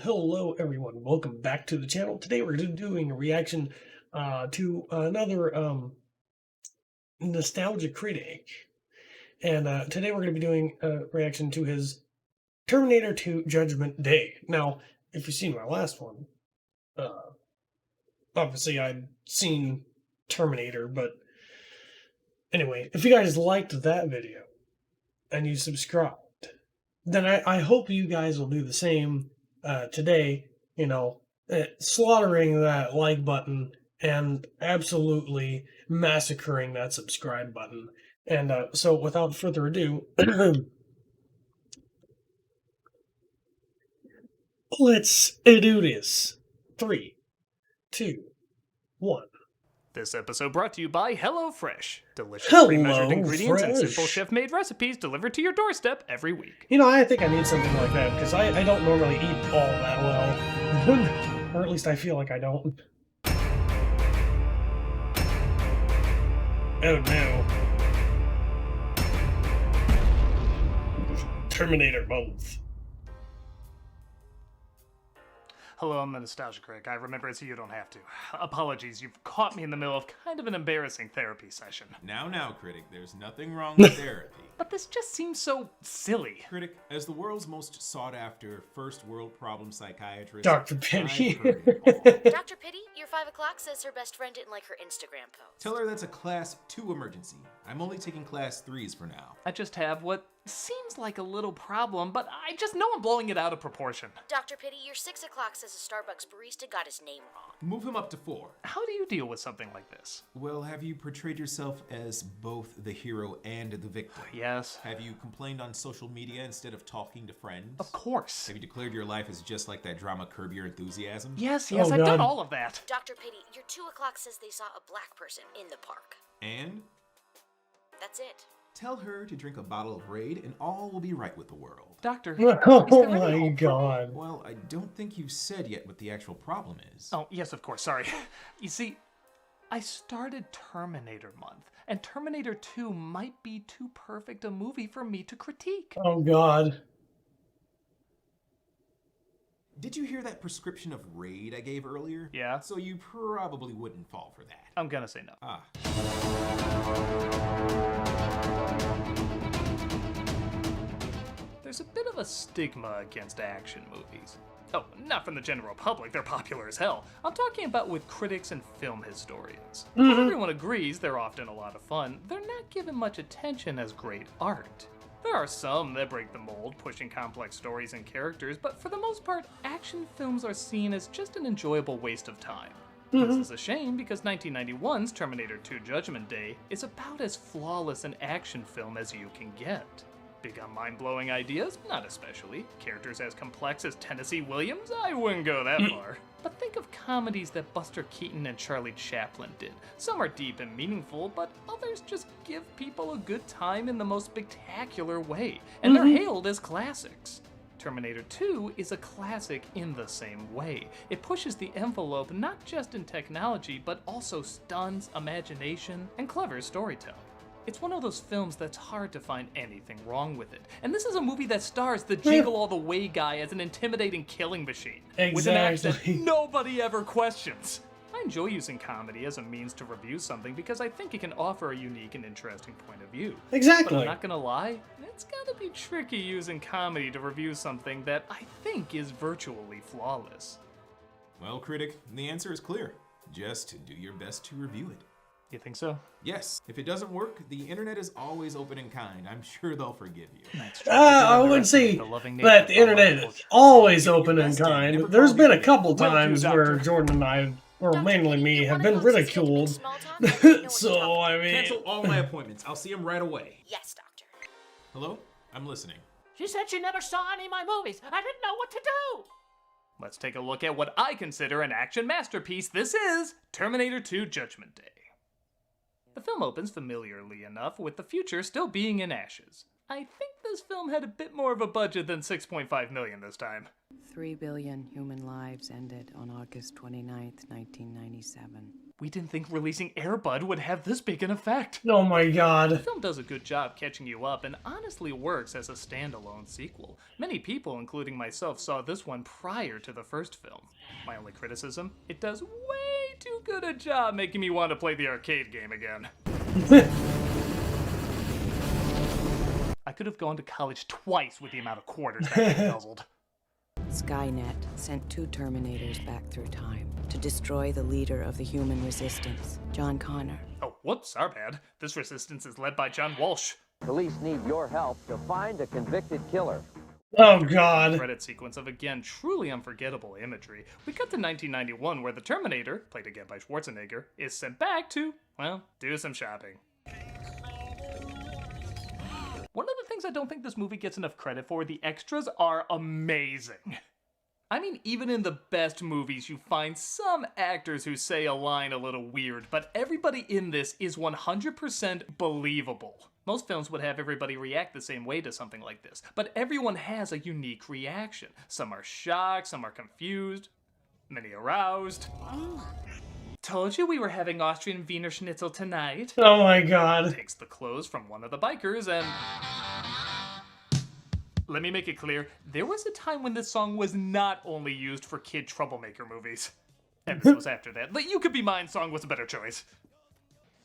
Hello everyone, welcome back to the channel. Today we're doing a reaction to another nostalgia critic. And today we're going to be doing a reaction to his Terminator 2 Judgment Day. Now, if you've seen my last one, obviously I'd seen Terminator, but anyway, if you guys liked that video and you subscribed, then I hope you guys will do the same today, slaughtering that like button and absolutely massacring that subscribe button. And so without further ado, let's do this. 3, 2, 1. This episode brought to you by HelloFresh. Delicious pre-measured HelloFresh. ingredients and simple chef-made recipes delivered to your doorstep every week. I think I need something like that because I don't normally eat all that well. Or at least I feel like I don't. Oh no. Terminator month. Hello, I'm the Nostalgia Critic. I remember it so you don't have to. Apologies, you've caught me in the middle of kind of an embarrassing therapy session. Now, Critic, there's nothing wrong with therapy. But this just seems so silly. Critic, as the world's most sought-after first-world problem psychiatrist... Dr. Penny. Dr. Pity, your 5 o'clock says her best friend didn't like her Instagram post. Tell her that's a Class 2 emergency. I'm only taking Class 3s for now. I just have what seems like a little problem, but I just know I'm blowing it out of proportion. Dr. Pity, your 6 o'clock says a Starbucks barista got his name wrong. Move him up to 4. How do you deal with something like this? Well, have you portrayed yourself as both the hero and the victim? Yes. Have you complained on social media instead of talking to friends? Of course. Have you declared your life as just like that drama Curb Your Enthusiasm? Yes, Oh, I've done God. all of that. Dr. Pity, your 2 o'clock says they saw a black person in the park. And? That's it. Tell her to drink a bottle of Raid and all will be right with the world. Doctor, Oh is there any my hope for me? god. Well, I don't think you've said yet what the actual problem is. Oh, yes, of course, sorry. You see, I started Terminator month, and Terminator 2 might be too perfect a movie for me to critique. Oh god. Did you hear that prescription of Raid I gave earlier? Yeah. So you probably wouldn't fall for that. I'm gonna say no. Ah. There's a bit of a stigma against action movies. Oh, not from the general public, they're popular as hell. I'm talking about with critics and film historians. While everyone agrees they're often a lot of fun, they're not given much attention as great art. There are some that break the mold, pushing complex stories and characters, but for the most part, action films are seen as just an enjoyable waste of time. This is a shame because 1991's Terminator 2 Judgment Day is about as flawless an action film as you can get. Big on mind-blowing ideas? Not especially. Characters as complex as Tennessee Williams? I wouldn't go that far. But think of comedies that Buster Keaton and Charlie Chaplin did. Some are deep and meaningful, but others just give people a good time in the most spectacular way, and they're hailed as classics. Terminator 2 is a classic in the same way. It pushes the envelope not just in technology, but also stunts, imagination, and clever storytelling. It's one of those films that's hard to find anything wrong with it. And this is a movie that stars the Jingle All the Way guy as an intimidating killing machine. With an accent Exactly. nobody ever questions. I enjoy using comedy as a means to review something because I think it can offer a unique and interesting point of view. Exactly. But I'm not gonna lie, it's gotta be tricky using comedy to review something that I think is virtually flawless. Well, Critic, the answer is clear. Just do your best to review it. You think so? Yes, if it doesn't work, the internet is always open and kind. I'm sure they'll forgive you. That's true. I wouldn't say that the internet is always open and kind. There's been a couple times where Jordan and I, or Dr. mainly Pity, me, your have 1 been o'clock says you have to make ridiculed. small talk, and you know what you're So, talking I mean... Cancel all my appointments. I'll see him right away. Yes, Doctor. Hello? I'm listening. She said she never saw any of my movies. I didn't know what to do. Let's take a look at what I consider an action masterpiece. This is Terminator 2 Judgment Day. The film opens familiarly enough with the future still being in ashes. I think this film had a bit more of a budget than $6.5 million this time. 3 billion human lives ended on August 29th, 1997. We didn't think releasing Air Bud would have this big an effect. Oh my The god. film does a good job catching you up and honestly works as a standalone sequel. Many people, including myself, saw this one prior to the first film. My only criticism, it does way too good a job making me want to play the arcade game again. I could have gone to college twice with the amount of quarters that thing guzzled. Skynet sent 2 Terminators back through time to destroy the leader of the human resistance, John Connor. Oh, whoops, our bad. This resistance is led by John Walsh. Police need your help to find a convicted killer. Oh god. Credit sequence of, again, truly unforgettable imagery. We cut to 1991 where the Terminator, played again by Schwarzenegger, is sent back to, well, do some shopping. One of the things I don't think this movie gets enough credit for, the extras are amazing. I mean, even in the best movies, you find some actors who say a line a little weird, but everybody in this is 100% believable. Most films would have everybody react the same way to something like this, but everyone has a unique reaction. Some are shocked, some are confused, many aroused. Told you we were having Austrian Wiener Schnitzel tonight. Oh my god. Takes the clothes from one of the bikers and... Let me make it clear, there was a time when this song was not only used for kid troublemaker movies. And this was after that. The You Could Be Mine song was a better choice.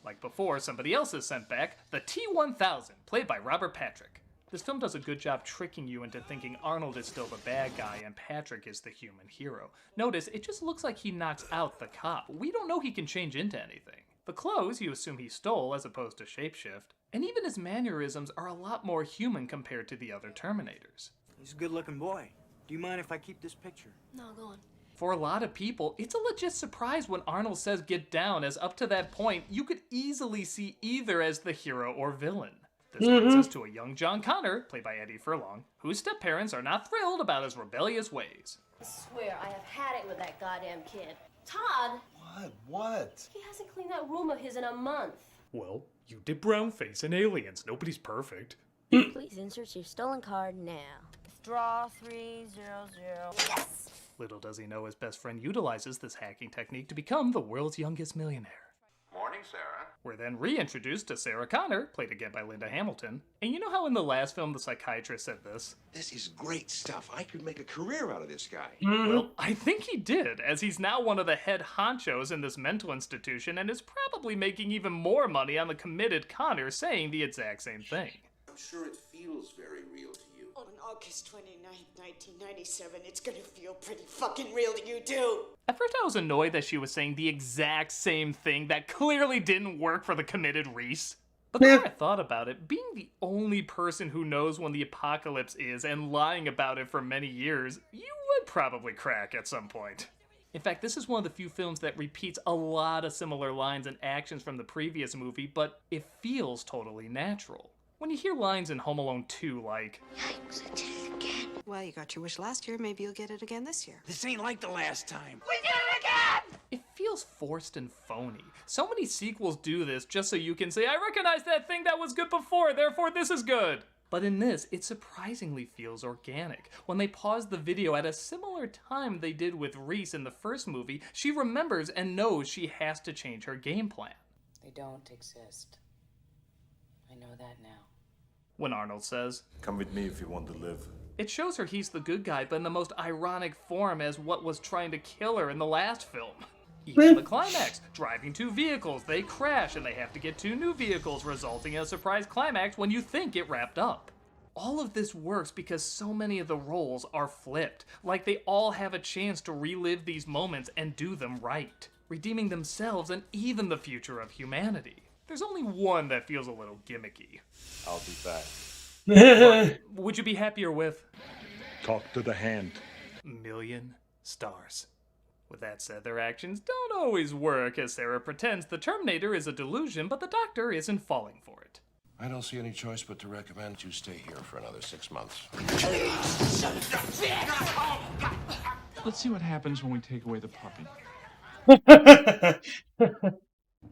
Like before, somebody else is sent back, the T-1000, played by Robert Patrick. This film does a good job tricking you into thinking Arnold is still the bad guy and Patrick is the human hero. Notice, it just looks like he knocks out the cop. We don't know he can change into anything. The clothes you assume he stole as opposed to shapeshift, and even his mannerisms are a lot more human compared to the other Terminators. He's a good-looking boy. Do you mind if I keep this picture? No, go on. For a lot of people, it's a legit surprise when Arnold says get down, as up to that point, you could easily see either as the hero or villain. This brings us to a young John Connor, played by Eddie Furlong, whose step-parents are not thrilled about his rebellious ways. I swear I have had it with that goddamn kid. Todd! What? He hasn't cleaned that room of his in a month. Well, you did brownface and aliens. Nobody's perfect. Please insert your stolen card now. Withdraw 300. Yes! Little does he know his best friend utilizes this hacking technique to become the world's youngest millionaire. Morning, Sarah. We're then reintroduced to Sarah Connor, played again by Linda Hamilton. And you know how in the last film the psychiatrist said this? This is great stuff. I could make a career out of this guy. Well, I think he did, as he's now one of the head honchos in this mental institution and is probably making even more money on the committed Connor saying the exact same thing. I'm sure it feels very real to you. On August 29th, 1997, it's gonna feel pretty fucking real to you too. At first I was annoyed that she was saying the exact same thing that clearly didn't work for the committed Reese. But the more I thought about it, being the only person who knows when the apocalypse is and lying about it for many years, you would probably crack at some point. In fact, this is one of the few films that repeats a lot of similar lines and actions from the previous movie, but it feels totally natural. When you hear lines in Home Alone 2 like, Yikes, I did it again. Well, you got your wish last year, maybe you'll get it again this year. This ain't like the last time. We did it again! it feels forced and phony. So many sequels do this just so you can say, I recognize that thing that was good before, therefore this is good. But in this, it surprisingly feels organic. When they pause the video at a similar time they did with Reese in the first movie, she remembers and knows she has to change her game plan. They don't exist. I know that now. When Arnold says, Come with me if you want to live. it shows her he's the good guy, but in the most ironic form as what was trying to kill her in the last film. Even the climax, driving 2 vehicles, they crash and they have to get 2 new vehicles, resulting in a surprise climax when you think it wrapped up. All of this works because so many of the roles are flipped, like they all have a chance to relive these moments and do them right, redeeming themselves and even the future of humanity. There's only one that feels a little gimmicky. I'll be back. Would you be happier with Talk to the hand. million stars? With that said, their actions don't always work, as Sarah pretends the Terminator is a delusion, but the doctor isn't falling for it. I don't see any choice but to recommend you stay here for another 6 months. Let's see what happens when we take away the puppy.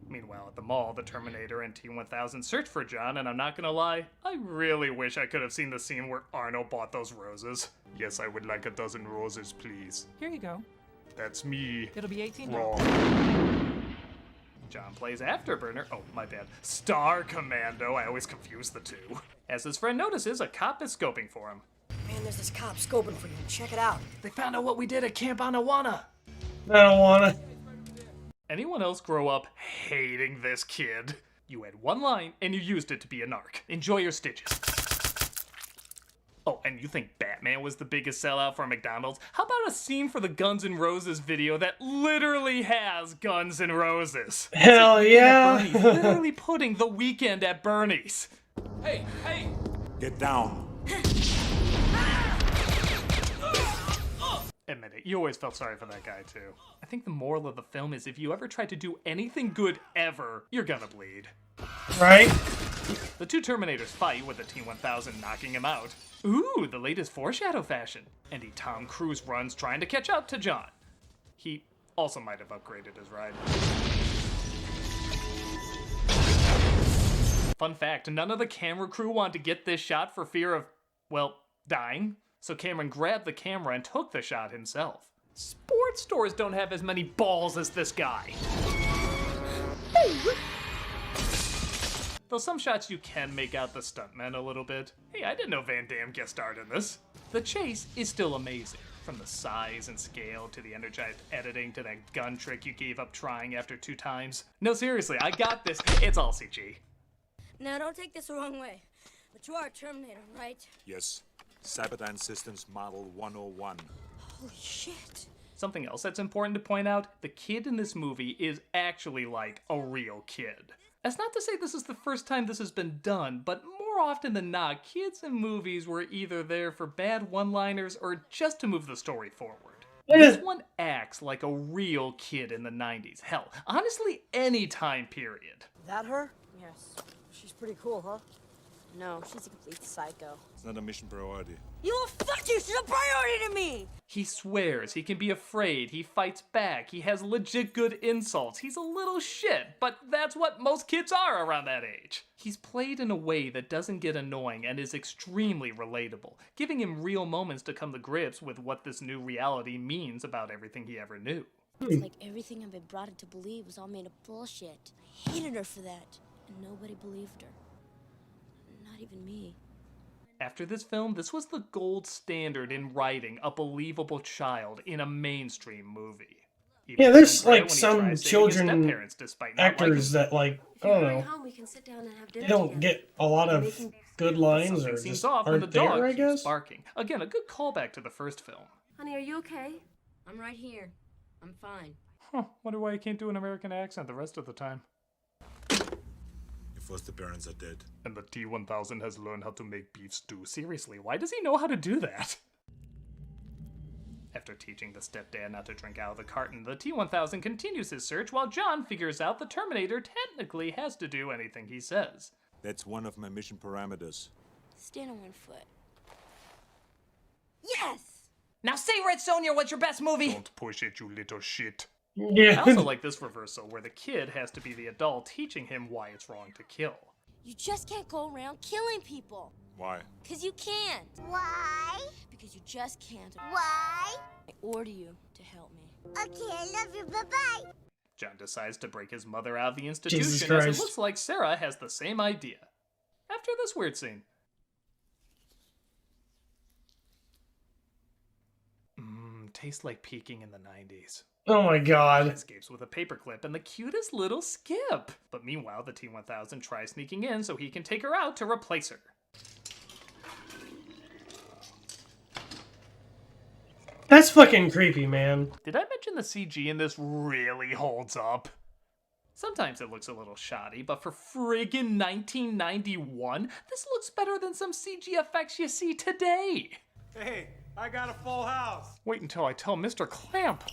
Meanwhile, at the mall, the Terminator and T-1000 search for John, and I'm not gonna lie, I really wish I could have seen the scene where Arnold bought those roses. Yes, I would like a dozen roses, please. Here you go. That's me. It'll be $18. Wrong. John plays Afterburner. Oh, my bad. Star Commando. I always confuse the two. As his friend notices, a cop is scoping for him. Man, there's this cop scoping for you. Check it out. They found out what we did at Camp Anawana. I don't wanna. Anyone else grow up hating this kid? You had one line, and you used it to be a narc. Enjoy your stitches. Oh, and you think Batman was the biggest sellout for McDonald's? How about a scene for the Guns N' Roses video that literally has Guns N' Roses? Hell yeah! Literally putting The Weeknd at Bernie's. Hey, hey! Get down. Admit it, you always felt sorry for that guy too. I think the moral of the film is if you ever try to do anything good ever, you're gonna bleed. Right? The two Terminators fight with the T-1000 knocking him out. Ooh, the latest foreshadow fashion. And Tom Cruise runs trying to catch up to John. He also might have upgraded his ride. Fun fact, none of the camera crew wanted to get this shot for fear of, well, dying. So Cameron grabbed the camera and took the shot himself. Sports stores don't have as many balls as this guy. Though some shots you can make out the stuntmen a little bit. Hey, I didn't know Van Damme guest starred in this. The chase is still amazing. From the size and scale to the energized editing to that gun trick you gave up trying after 2 times. No, seriously, I got this. It's all CG. Now, don't take this the wrong way, but you are a Terminator, right? Yes. Cyberdyne Systems Model 101. Holy shit. Something else that's important to point out, the kid in this movie is actually like a real kid. That's not to say this is the first time this has been done, but more often than not, kids in movies were either there for bad one-liners or just to move the story forward. This one acts like a real kid in the 90s. Hell, honestly, any time period. That her? Yes. She's pretty cool, huh? No, she's a complete psycho. It's not a mission priority. You will fuck you! She's a priority to me! He swears, he can be afraid, he fights back, he has legit good insults, he's a little shit, but that's what most kids are around that age. He's played in a way that doesn't get annoying and is extremely relatable, giving him real moments to come to grips with what this new reality means about everything he ever knew. It's like everything I've been brought up to believe was all made of bullshit. I hated her for that, and nobody believed her. Not even me. After this film, this was the gold standard in writing a believable child in a mainstream movie. Even yeah, there's like some children actors that like, I don't know, they don't get a lot of good lines or just aren't there, I guess. Barking. Again, a good callback to the first film. Honey, are you okay? I'm right here. I'm fine. Huh, wonder why I can't do an American accent the rest of the time. Your foster parents are dead. And the T-1000 has learned how to make beef stew. Seriously, why does he know how to do that? After teaching the stepdad not to drink out of the carton, the T-1000 continues his search while John figures out the Terminator technically has to do anything he says. That's one of my mission parameters. Stand on one foot. Yes! Now say, Red Sonja, what's your best movie? Don't push it, you little shit. Yeah. I also like this reversal where the kid has to be the adult teaching him why it's wrong to kill. You just can't go around killing people. Why? Because you can't. Why? Because you just can't. Why? I order you to help me. Okay, I love you. Bye-bye. John decides to break his mother out of the institution Jesus as Christ. it looks like Sarah has the same idea. After this weird scene. Tastes like peaking in the 90s. Oh my god. Escapes with a paperclip and the cutest little skip. But meanwhile, the T-1000 tries sneaking in so he can take her out to replace her. That's fucking creepy, man. Did I mention the CG in this really holds up? Sometimes it looks a little shoddy, but for friggin' 1991, this looks better than some CG effects you see today. Hey, I got a full house. Wait until I tell Mr. Clamp.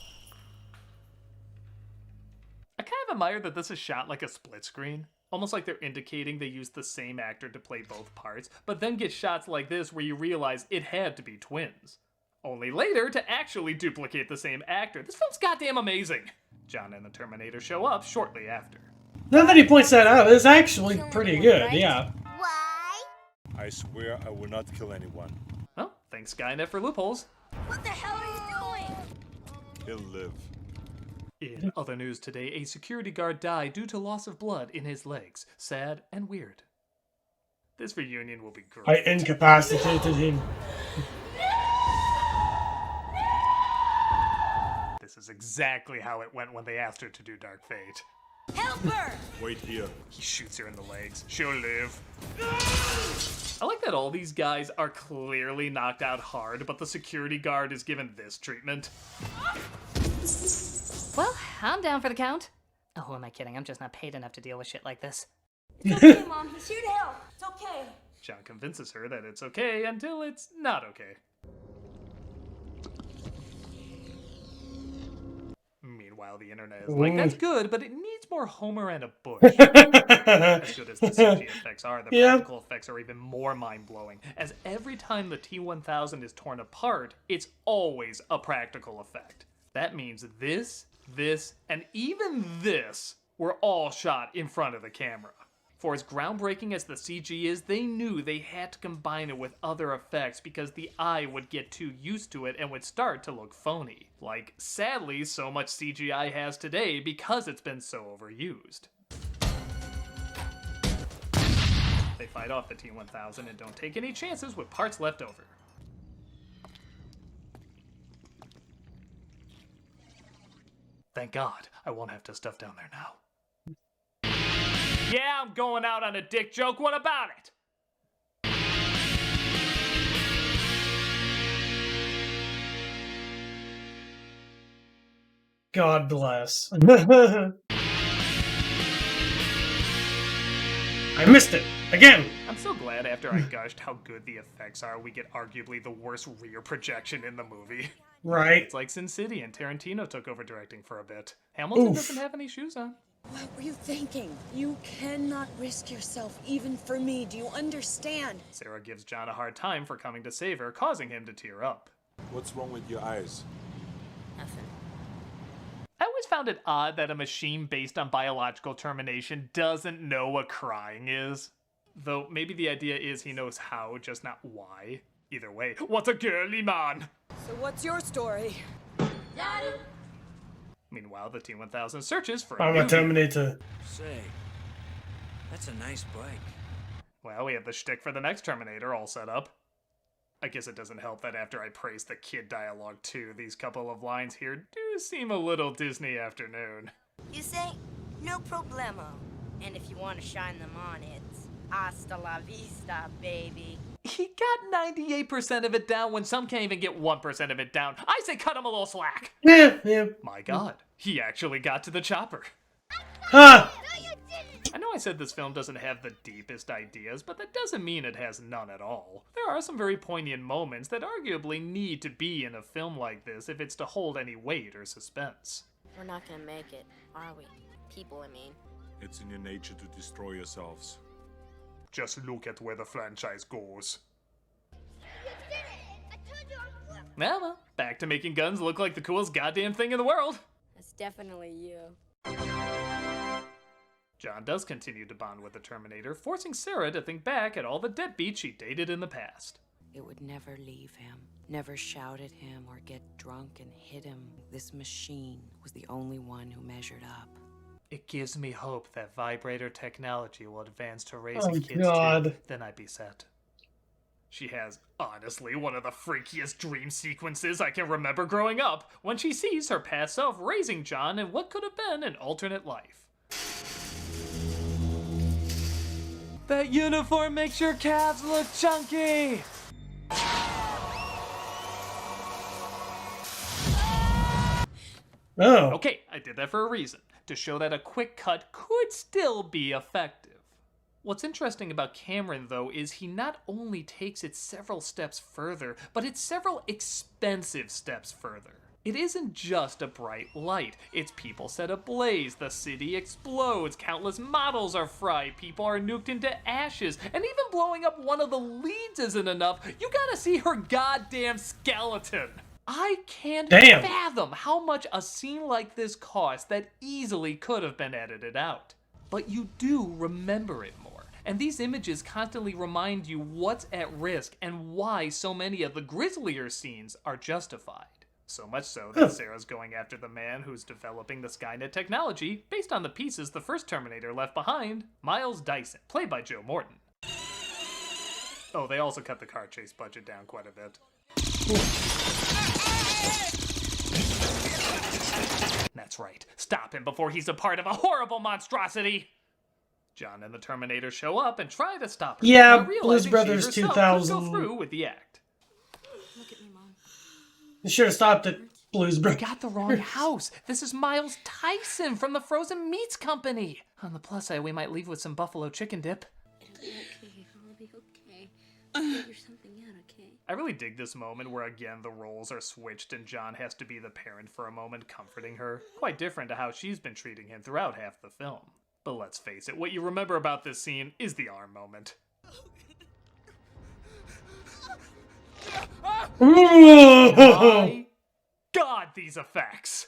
I kind of admire that this is shot like a split screen. Almost like they're indicating they used the same actor to play both parts, but then get shots like this where you realize it had to be twins. Only later to actually duplicate the same actor. This film's goddamn amazing. John and the Terminator show up shortly after. Now that he points that out, it's actually pretty good, yeah. Why? I swear I will not kill anyone. Well, thanks Skynet for loopholes. What the hell are you doing? He'll live. In other news today, a security guard died due to loss of blood in his legs. Sad and weird. This reunion will be great. I incapacitated him. This is exactly how it went when they asked her to do Dark Fate. Help her! Wait here. He shoots her in the legs. She'll live. I like that all these guys are clearly knocked out hard, but the security guard is given this treatment. Well, I'm down for the count. Oh, who am I kidding? I'm just not paid enough to deal with shit like this. It's okay, Mom. He's here to help. It's okay. John convinces her that it's okay until it's not okay. Meanwhile, the internet is like, that's good, but it needs more Homer and a bush. As good as the CG effects are, the practical effects are even more mind-blowing, as every time the T-1000 is torn apart, it's always a practical effect. That means this, and even this were all shot in front of the camera. For as groundbreaking as the CG is, they knew they had to combine it with other effects because the eye would get too used to it and would start to look phony. Like, sadly, so much CGI has today because it's been so overused. They fight off the T-1000 and don't take any chances with parts left over. Thank God, I won't have to stuff down there now. Yeah, I'm going out on a dick joke. What about it? God bless. I missed it again. I'm so glad after I gushed how good the effects are, we get arguably the worst rear projection in the movie. Right. It's like Sin City and Tarantino took over directing for a bit. Hamilton doesn't have any shoes on. What were you thinking? You cannot risk yourself, even for me. Do you understand? Sarah gives John a hard time for coming to save her, causing him to tear up. What's wrong with your eyes? Nothing. I always found it odd that a machine based on biological termination doesn't know what crying is. Though maybe the idea is he knows how, just not why. Either way, what a girly man! So what's your story? Daddy! Meanwhile, the T-1000 searches for I'm a Terminator. Say, that's a nice bike. Well, we have the shtick for the next Terminator all set up. I guess it doesn't help that after I praise the kid dialogue too, these couple of lines here do seem a little Disney afternoon. You say, no problemo. And if you want to shine them on, it's hasta la vista, baby. He got 98% of it down when some can't even get 1% of it down. I say cut him a little slack. Yeah. My God, he actually got to the chopper. Ah! I know I said this film doesn't have the deepest ideas, but that doesn't mean it has none at all. There are some very poignant moments that arguably need to be in a film like this if it's to hold any weight or suspense. We're not gonna make it, are we? People, I mean. It's in your nature to destroy yourselves. Just look at where the franchise goes. Well, back to making guns look like the coolest goddamn thing in the world. That's definitely you. John does continue to bond with the Terminator, forcing Sarah to think back at all the deadbeats she dated in the past. It would never leave him, never shout at him or get drunk and hit him. This machine was the only one who measured up. It gives me hope that vibrator technology will advance to raising kids too. Then I'd be set. She has, honestly, one of the freakiest dream sequences I can remember growing up, when she sees her past self raising John in what could have been an alternate life. That uniform makes your calves look chunky! Oh. Okay, I did that for a reason. To show that a quick cut could still be effective. What's interesting about Cameron, though, is he not only takes it several steps further, but it's several expensive steps further. It isn't just a bright light. It's people set ablaze, the city explodes, countless models are fried, people are nuked into ashes, and even blowing up one of the leads isn't enough. You gotta see her goddamn skeleton. I can't fathom how much a scene like this cost that easily could have been edited out. But you do remember it more, and these images constantly remind you what's at risk and why so many of the grislier scenes are justified. So much so that Sarah's going after the man who's developing the Skynet technology based on the pieces the first Terminator left behind, Miles Dyson, played by Joe Morton. Oh, they also cut the car chase budget down quite a bit. That's right. Stop him before he's a part of a horrible monstrosity! John and the Terminator show up and try to stop her. Yeah, Blues Brothers 2000. Go through with the act. Look at me, Mom. You should have stopped at Blues You Brothers. got the wrong house. This is Miles Tyson from the Frozen Meats Company. On the plus side, we might leave with some buffalo chicken dip. It'll be okay. I'll be okay. I'll figure something out, okay? I really dig this moment where, again, the roles are switched and John has to be the parent for a moment, comforting her. Quite different to how she's been treating him throughout half the film. But let's face it, what you remember about this scene is the arm moment. My God, these effects!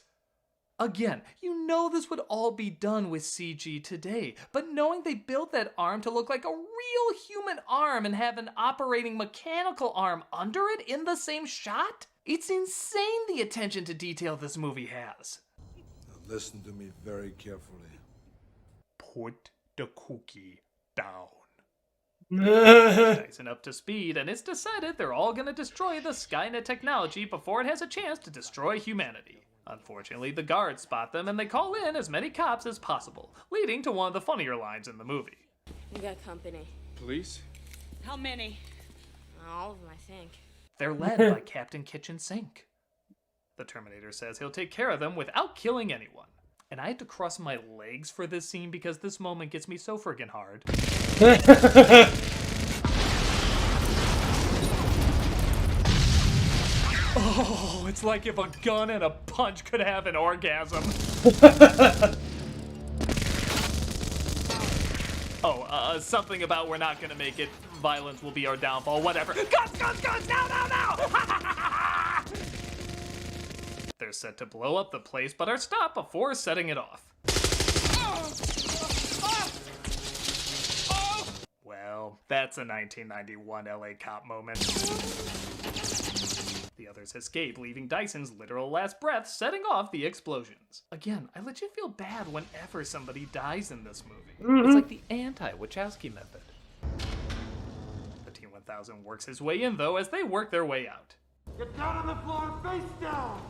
Again, you know this would all be done with CG today, but knowing they built that arm to look like a real human arm and have an operating mechanical arm under it in the same shot? It's insane the attention to detail this movie has. Now listen to me very carefully. Put the cookie down. Dyson up to speed, and it's decided they're all gonna destroy the Skynet technology before it has a chance to destroy humanity. Unfortunately, the guards spot them and they call in as many cops as possible, leading to one of the funnier lines in the movie. We got company. Police? How many? All of them, I think. They're led by Captain Kitchen Sink. The Terminator says he'll take care of them without killing anyone. And I had to cross my legs for this scene because this moment gets me so friggin' hard. Oh, it's like if a gun and a punch could have an orgasm. Something about we're not gonna make it. Violence will be our downfall. Whatever. Guns, guns, guns! No, no, no! They're set to blow up the place, but are stopped before setting it off. Well, that's a 1991 LA cop moment. The others escape, leaving Dyson's literal last breath setting off the explosions. Again, I legit feel bad whenever somebody dies in this movie. It's like the anti-Wachowski method. The T-1000 works his way in, though, as they work their way out. Get down on the floor, face down!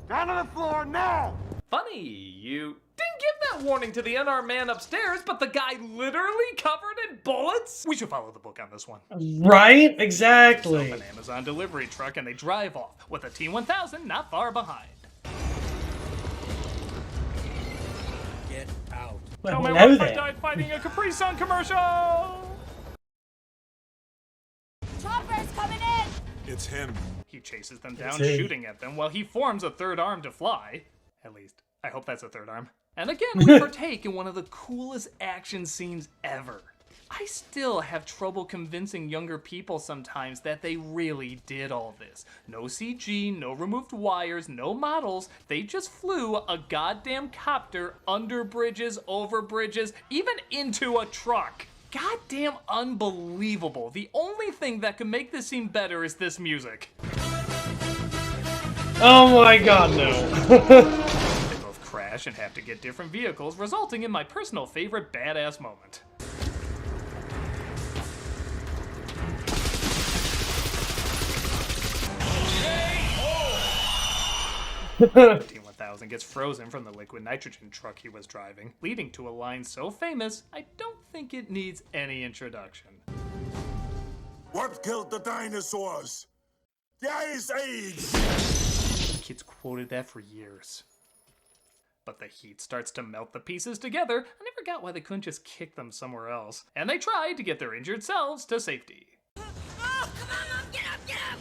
Down on the floor, now! Funny, you didn't give that warning to the unarmed man upstairs, but the guy literally covered in bullets? We should follow the book on this one. Right? Exactly. An Amazon delivery truck and they drive off, with a T-1000 not far behind. Get out. Oh, my wife died fighting a Capri Sun commercial! Chopper's coming in! It's him. He chases them down, shooting at them, while he forms a third arm to fly. At least, I hope that's a third arm. And again, we partake in one of the coolest action scenes ever. I still have trouble convincing younger people sometimes that they really did all this. No CG, no removed wires, no models. They just flew a goddamn copter under bridges, over bridges, even into a truck. Goddamn unbelievable. The only thing that could make this scene better is this music. Oh my god, no. They both crash and have to get different vehicles, resulting in my personal favorite badass moment. The T-1000 gets frozen from the liquid nitrogen truck he was driving, leading to a line so famous, I don't think it needs any introduction. What killed the dinosaurs? The Ice Age! Kids quoted that for years. But the heat starts to melt the pieces together. I never got why they couldn't just kick them somewhere else. And they tried to get their injured selves to safety. Oh, come on, Mom, get up, get up!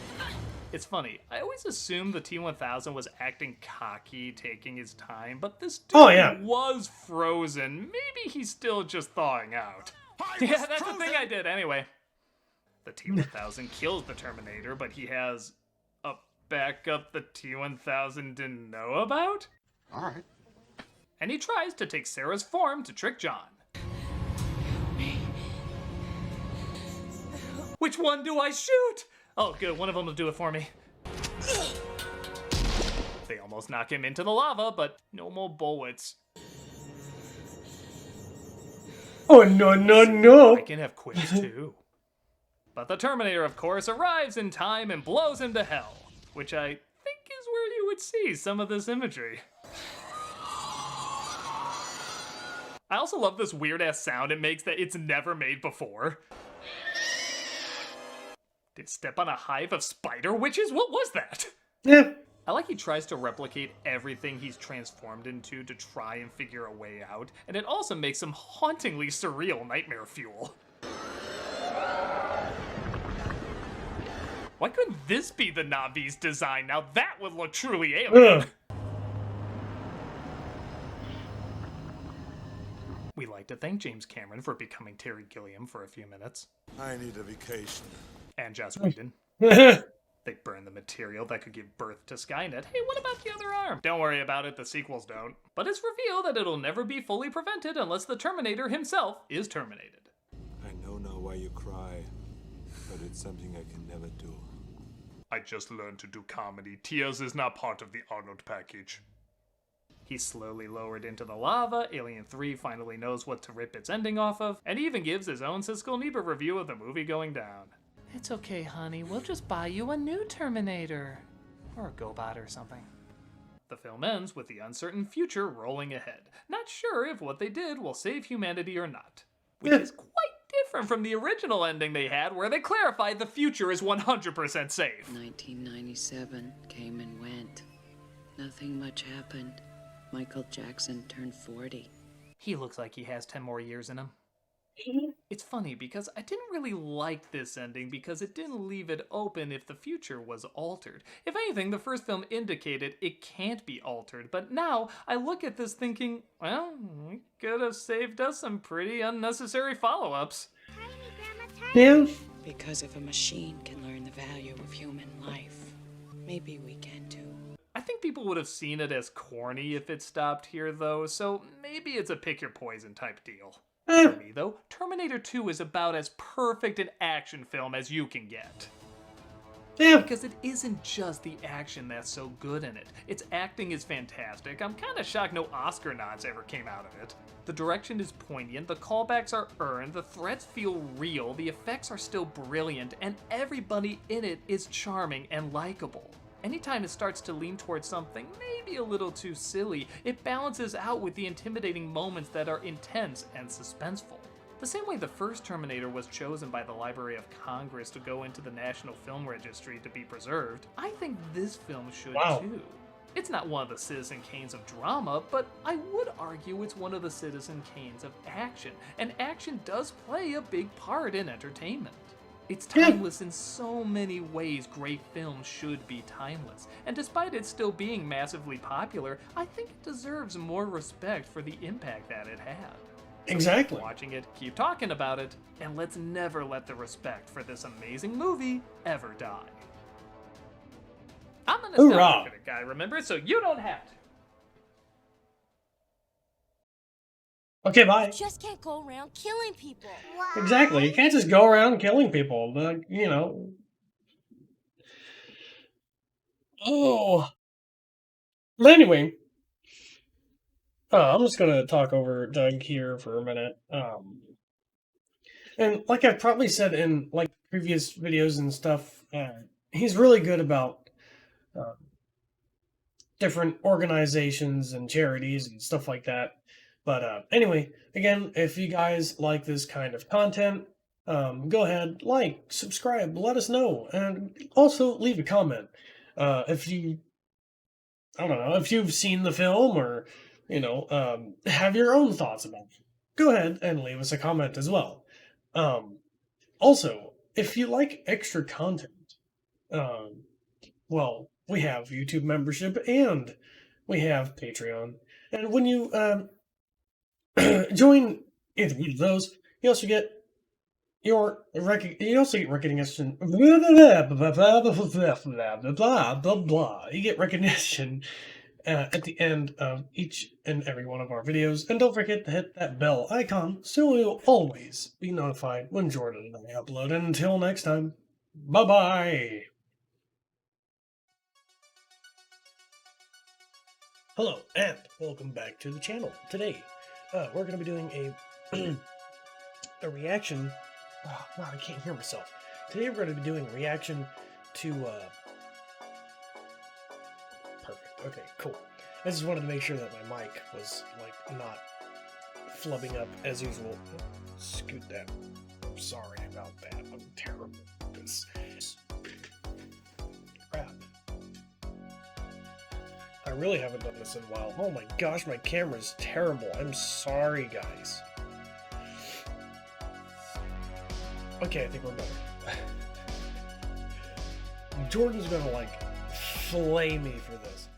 It's funny, I always assumed the T-1000 was acting cocky, taking his time, but this dude was frozen. Maybe he's still just thawing out. Yeah, that's the thing I did anyway. The T-1000 kills the Terminator, but he has a backup the T-1000 didn't know about? Alright. And he tries to take Sarah's form to trick John. Which one do I shoot? Oh, good. One of them will do it for me. They almost knock him into the lava, but no more bullets. Oh, no, no, no. I can have quips too. But the Terminator, of course, arrives in time and blows him to hell, which I think is where you would see some of this imagery. I also love this weird-ass sound it makes that it's never made before. Did it step on a hive of spider witches? What was that? Yeah. I like he tries to replicate everything he's transformed into to try and figure a way out, and it also makes some hauntingly surreal nightmare fuel. Why couldn't this be the Navi's design? Now that would look truly alien. We like to thank James Cameron for becoming Terry Gilliam for a few minutes. I need a vacation. And Joss Whedon. They burned the material that could give birth to Skynet. Hey, what about the other arm? Don't worry about it, the sequels don't. But it's revealed that it'll never be fully prevented unless the Terminator himself is terminated. I know now why you cry, but it's something I can never do. I just learned to do comedy. Tears is not part of the Arnold package. He's slowly lowered into the lava, Alien 3 finally knows what to rip its ending off of, and even gives his own Siskel Niebuhr review of the movie going down. It's okay, honey, we'll just buy you a new Terminator. Or a GoBot or something. The film ends with the uncertain future rolling ahead. Not sure if what they did will save humanity or not. Which is quite different from the original ending they had, where they clarified the future is 100% safe. 1997 came and went. Nothing much happened. Michael Jackson turned 40. He looks like he has 10 more years in him. It's funny because I didn't really like this ending because it didn't leave it open if the future was altered. If anything, the first film indicated it can't be altered, but now I look at this thinking, well, it could have saved us some pretty unnecessary follow-ups. Yeah. Because if a machine can learn the value of human life, maybe we can too. I think people would have seen it as corny if it stopped here, though, so maybe it's a pick-your-poison type deal. For me, though, Terminator 2 is about as perfect an action film as you can get. Yeah. Because it isn't just the action that's so good in it. Its acting is fantastic. I'm kind of shocked no Oscar nods ever came out of it. The direction is poignant, the callbacks are earned, the threats feel real, the effects are still brilliant, and everybody in it is charming and likable. Anytime it starts to lean towards something maybe a little too silly, it balances out with the intimidating moments that are intense and suspenseful. The same way the first Terminator was chosen by the Library of Congress to go into the National Film Registry to be preserved, I think this film should too. It's not one of the Citizen Kanes of drama, but I would argue it's one of the Citizen Kanes of action, and action does play a big part in entertainment. It's timeless in so many ways great films should be timeless, and despite it still being massively popular, I think it deserves more respect for the impact that it had. So Exactly. Keep watching it, keep talking about it, and let's never let the respect for this amazing movie ever die. I'm a nostalgia critic guy, remember, so you don't have to. Okay, bye. You just can't go around killing people. Exactly. You can't just go around killing people. You know. Oh. But anyway. I'm just going to talk over Doug here for a minute. And like I've probably said in like previous videos and stuff, he's really good about different organizations and charities and stuff like that. But anyway, again, if you guys like this kind of content, go ahead, like, subscribe, let us know, and also leave a comment. If you, I don't know, if you've seen the film or, you know, have your own thoughts about it, go ahead and leave us a comment as well. Also, if you like extra content, well, we have YouTube membership and we have Patreon. And when you join either one of those, you also get recognition. You get recognition at the end of each and every one of our videos, and don't forget to hit that bell icon so you'll always be notified when Jordan and I upload. And until next time, bye bye. Hello, and welcome back to the channel. Today, we're going to be doing a a reaction. Oh, wow, I can't hear myself. Today, we're going to be doing a reaction to. Perfect. Okay, cool. I just wanted to make sure that my mic was like not flubbing up as usual. Scoot that. I'm sorry about that. I'm terrible at this. Crap. I really haven't done this in a while. Oh my gosh, my camera's terrible. I'm sorry, guys. Okay, I think we're better. Jordan's gonna, like, flay me for this.